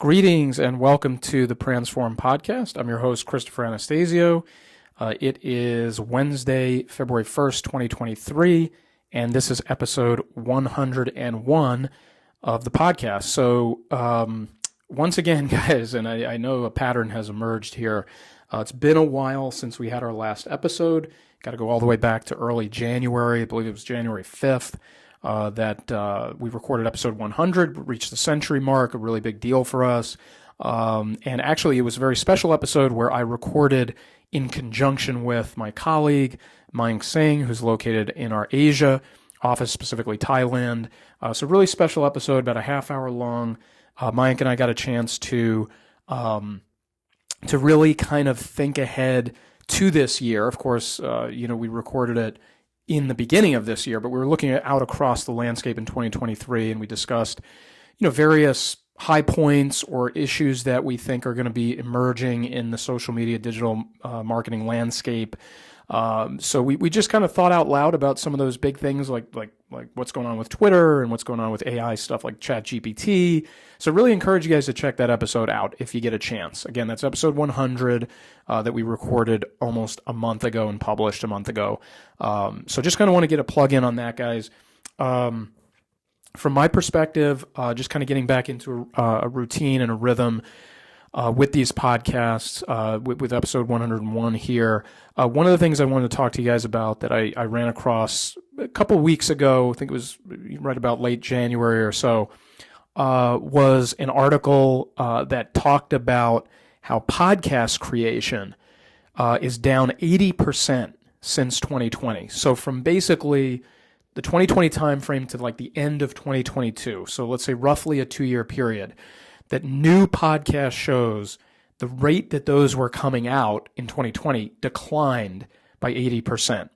Greetings and welcome to the Transform Podcast. I'm your host, Christopher Anastasio. It is Wednesday, February 1st, 2023, and this is episode 101 of the podcast. So, once again, guys, and I know a pattern has emerged here. It's been a while since we had our last episode. Got to go all the way back to early January. I believe it was January 5th. That we recorded episode 100, reached the century mark, a really big deal for us. And actually, it was a very special episode where I recorded in conjunction with my colleague, Mayank Singh, who's located in our Asia office, specifically Thailand. So really special episode, about a half hour long. Mayank and I got a chance to really kind of think ahead to this year. Of course, we recorded it in the beginning of this year, but we were looking out across the landscape in 2023, and we discussed, various high points or issues that we think are going to be emerging in the social media digital marketing landscape. So we just kind of thought out loud about some of those big things, like what's going on with Twitter and what's going on with AI stuff like ChatGPT. So really encourage you guys to check that episode out if you get a chance. Again, that's episode 100 that we recorded almost a month ago and published a month ago. So just kind of want to get a plug in on that, guys. From my perspective, just kind of getting back into a routine and a rhythm with these podcasts, with episode 101 here. One of the things I wanted to talk to you guys about that I ran across a couple weeks ago, I think it was right about late January or so, was an article that talked about how podcast creation is down 80% since 2020. So from basically the 2020 timeframe to like the end of 2022, so let's say roughly a 2-year period, that new podcast shows, the rate that those were coming out in 2020 declined by 80%.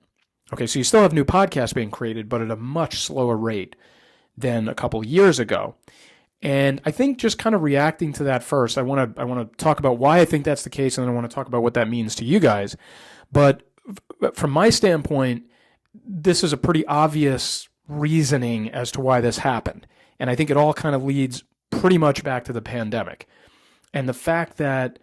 Okay, so you still have new podcasts being created, but at a much slower rate than a couple years ago. And I think just kind of reacting to that first, I want to talk about why I think that's the case, and then I want to talk about what that means to you guys. But from my standpoint, this is a pretty obvious reasoning as to why this happened. And I think it all kind of leads pretty much back to the pandemic. And the fact that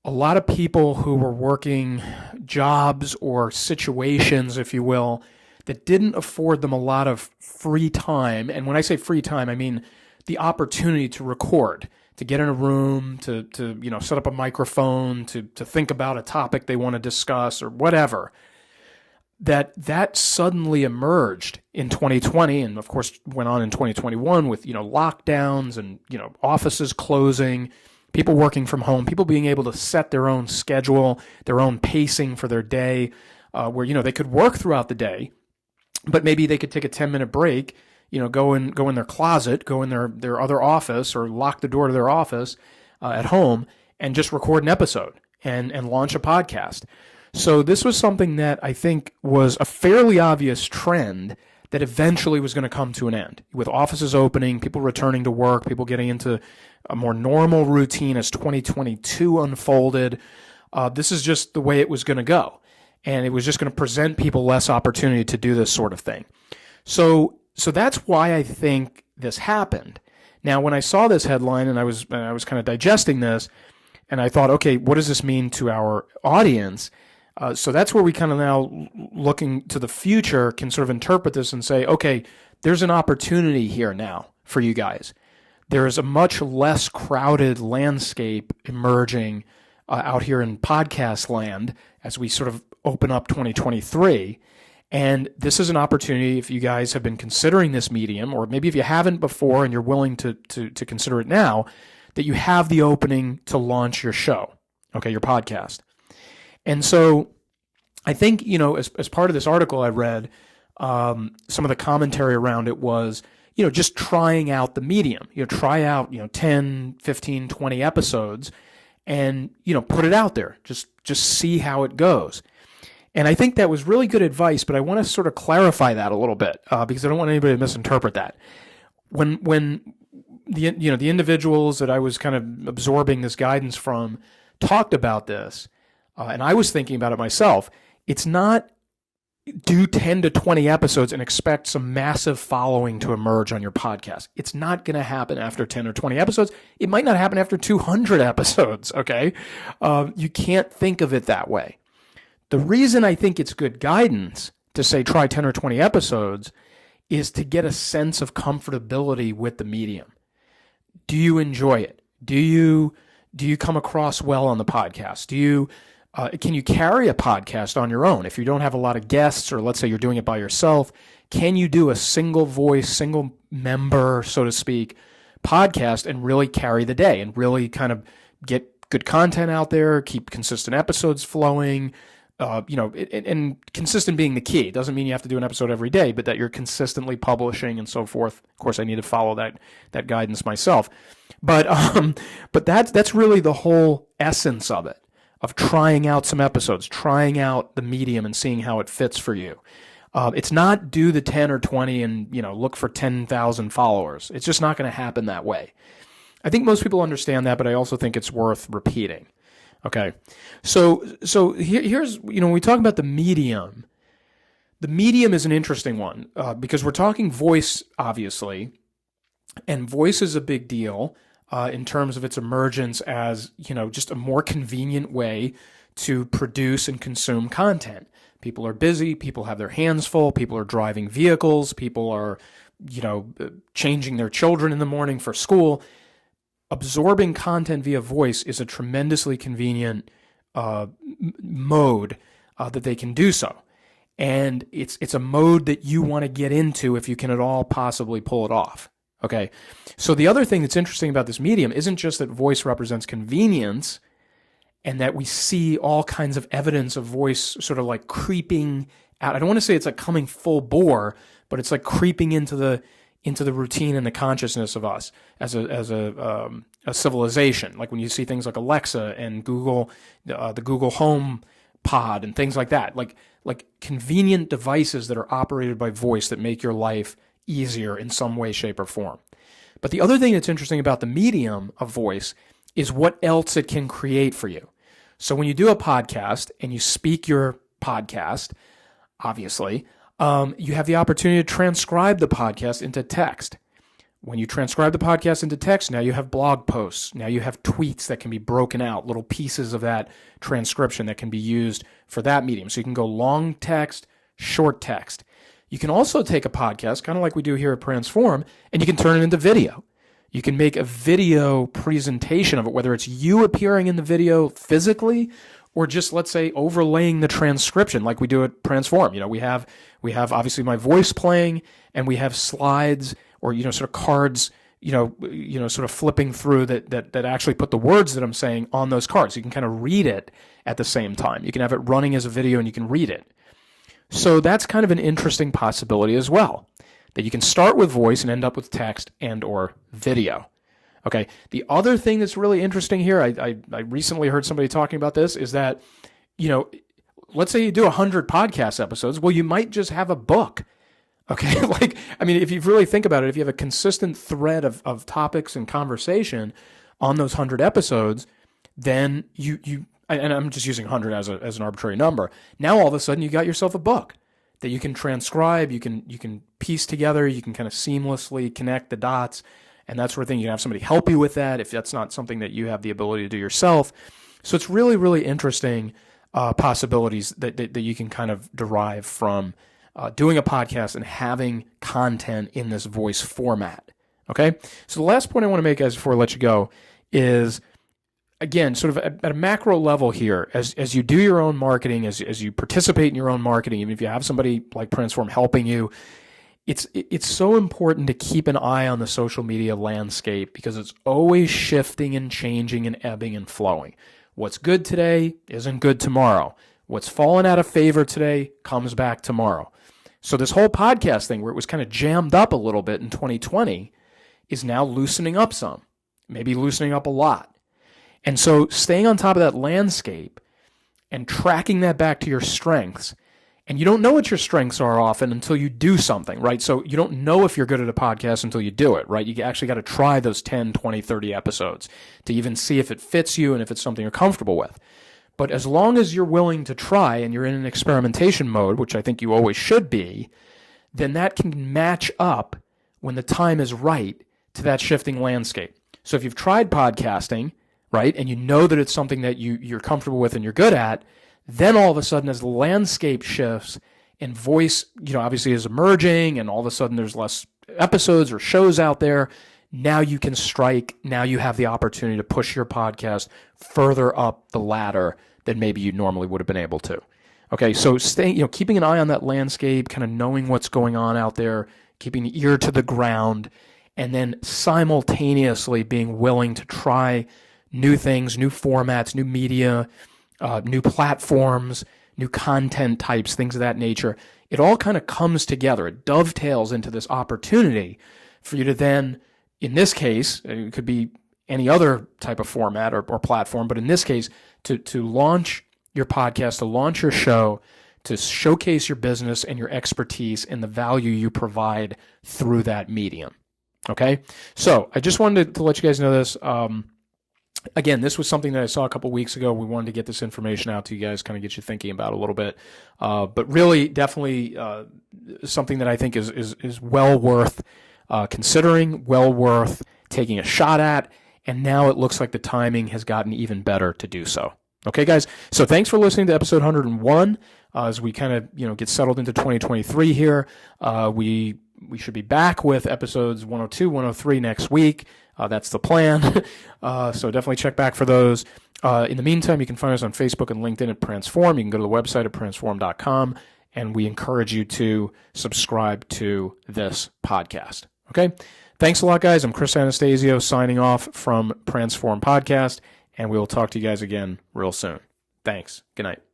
a lot of people who were working jobs or situations, if you will, that didn't afford them a lot of free time. And when I say free time, I mean the opportunity to record, to get in a room, to set up a microphone, to think about a topic they want to discuss or whatever. That suddenly emerged in 2020, and of course went on in 2021 with lockdowns and offices closing, people working from home, people being able to set their own schedule, their own pacing for their day, where they could work throughout the day, but maybe they could take a 10-minute break, go in their closet, go in their other office, or lock the door to their office at home and just record an episode and launch a podcast. So this was something that I think was a fairly obvious trend that eventually was going to come to an end. With offices opening, people returning to work, people getting into a more normal routine as 2022 unfolded, this is just the way it was going to go. And it was just going to present people less opportunity to do this sort of thing. So that's why I think this happened. Now, when I saw this headline and I was kind of digesting this, and I thought, okay, what does this mean to our audience? So that's where we kind of now, looking to the future, can sort of interpret this and say, okay, there's an opportunity here now for you guys. There is a much less crowded landscape emerging out here in podcast land as we sort of open up 2023. And this is an opportunity, if you guys have been considering this medium, or maybe if you haven't before and you're willing to consider it now, that you have the opening to launch your show, okay, your podcast. And so I think, as part of this article I read, some of the commentary around it was, just trying out the medium. Try out, 10, 15, 20 episodes and, put it out there. Just see how it goes. And I think that was really good advice, but I want to sort of clarify that a little bit because I don't want anybody to misinterpret that. When the individuals that I was kind of absorbing this guidance from talked about this, and I was thinking about it myself, it's not do 10 to 20 episodes and expect some massive following to emerge on your podcast. It's not going to happen after 10 or 20 episodes. It might not happen after 200 episodes, okay? You can't think of it that way. The reason I think it's good guidance to say try 10 or 20 episodes is to get a sense of comfortability with the medium. Do you enjoy it? Do you come across well on the podcast? Can you carry a podcast on your own? If you don't have a lot of guests, or let's say you're doing it by yourself, can you do a single voice, single member, so to speak, podcast and really carry the day and really kind of get good content out there, keep consistent episodes flowing, and consistent being the key. It doesn't mean you have to do an episode every day, but that you're consistently publishing and so forth. Of course, I need to follow that guidance myself. But that's really the whole essence of it, of trying out some episodes, trying out the medium and seeing how it fits for you. It's not do the 10 or 20 and, look for 10,000 followers. It's just not going to happen that way. I think most people understand that, but I also think it's worth repeating. Okay. So here's, when we talk about the medium is an interesting one, because we're talking voice, obviously, and voice is a big deal. In terms of its emergence as, just a more convenient way to produce and consume content. People are busy, people have their hands full, people are driving vehicles, people are, changing their children in the morning for school. Absorbing content via voice is a tremendously convenient mode that they can do so. And it's a mode that you want to get into if you can at all possibly pull it off. Okay, so the other thing that's interesting about this medium isn't just that voice represents convenience and that we see all kinds of evidence of voice sort of like creeping out. I don't want to say it's like coming full bore, but it's like creeping into the routine and the consciousness of us as a civilization. Like when you see things like Alexa and Google, the Google Home Pod and things like that, like convenient devices that are operated by voice that make your life easier in some way, shape, or form. But the other thing that's interesting about the medium of voice is what else it can create for you. So when you do a podcast and you speak your podcast, obviously, you have the opportunity to transcribe the podcast into text. When you transcribe the podcast into text, now you have blog posts. Now you have tweets that can be broken out, little pieces of that transcription that can be used for that medium. So you can go long text, short text. You can also take a podcast, kind of like we do here at Transform, and you can turn it into video. You can make a video presentation of it, whether it's you appearing in the video physically or just, let's say, overlaying the transcription like we do at Transform. We have obviously my voice playing, and we have slides or, sort of cards, sort of flipping through that actually put the words that I'm saying on those cards. You can kind of read it at the same time. You can have it running as a video and you can read it. So that's kind of an interesting possibility as well, that you can start with voice and end up with text and or video. Okay. The other thing that's really interesting here, I recently heard somebody talking about this, is that, let's say you do 100 podcast episodes. Well, you might just have a book. Okay. If you really think about it, if you have a consistent thread of topics and conversation on those 100 episodes, then you and I'm just using 100 as an arbitrary number. Now all of a sudden you got yourself a book that you can transcribe, you can piece together, you can kind of seamlessly connect the dots and that sort of thing. You can have somebody help you with that if that's not something that you have the ability to do yourself. So it's really, really interesting possibilities that you can kind of derive from doing a podcast and having content in this voice format. Okay? So the last point I want to make before I let you go is, again, sort of at a macro level here, as you do your own marketing, as you participate in your own marketing, even if you have somebody like Transform helping you, it's so important to keep an eye on the social media landscape because it's always shifting and changing and ebbing and flowing. What's good today isn't good tomorrow. What's fallen out of favor today comes back tomorrow. So this whole podcast thing, where it was kind of jammed up a little bit in 2020, is now loosening up some, maybe loosening up a lot. And so staying on top of that landscape and tracking that back to your strengths, and you don't know what your strengths are often until you do something, right? So you don't know if you're good at a podcast until you do it, right? You actually got to try those 10, 20, 30 episodes to even see if it fits you and if it's something you're comfortable with. But as long as you're willing to try and you're in an experimentation mode, which I think you always should be, then that can match up when the time is right to that shifting landscape. So if you've tried podcasting, right, and you know that it's something that you're comfortable with and you're good at, then all of a sudden as the landscape shifts and voice, obviously is emerging, and all of a sudden there's less episodes or shows out there, now you can strike, now you have the opportunity to push your podcast further up the ladder than maybe you normally would have been able to. Okay, so keeping an eye on that landscape, kind of knowing what's going on out there, keeping the ear to the ground, and then simultaneously being willing to try new things, new formats, new media, new platforms, new content types, things of that nature. It all kind of comes together. It dovetails into this opportunity for you to then, in this case, it could be any other type of format or platform, but in this case, to launch your podcast, to launch your show, to showcase your business and your expertise and the value you provide through that medium. Okay? So I just wanted to let you guys know this. Again, this was something that I saw a couple weeks ago. We wanted to get this information out to you guys, kind of get you thinking about it a little bit. But really, definitely something that I think is well worth considering, well worth taking a shot at. And now it looks like the timing has gotten even better to do so. Okay, guys? So thanks for listening to episode 101. As we kind of get settled into 2023 here, we should be back with episodes 102, 103 next week. That's the plan. So definitely check back for those. In the meantime, you can find us on Facebook and LinkedIn at Transform. You can go to the website at transform.com, and we encourage you to subscribe to this podcast. Okay? Thanks a lot, guys. I'm Chris Anastasio signing off from Transform Podcast, and we will talk to you guys again real soon. Thanks. Good night.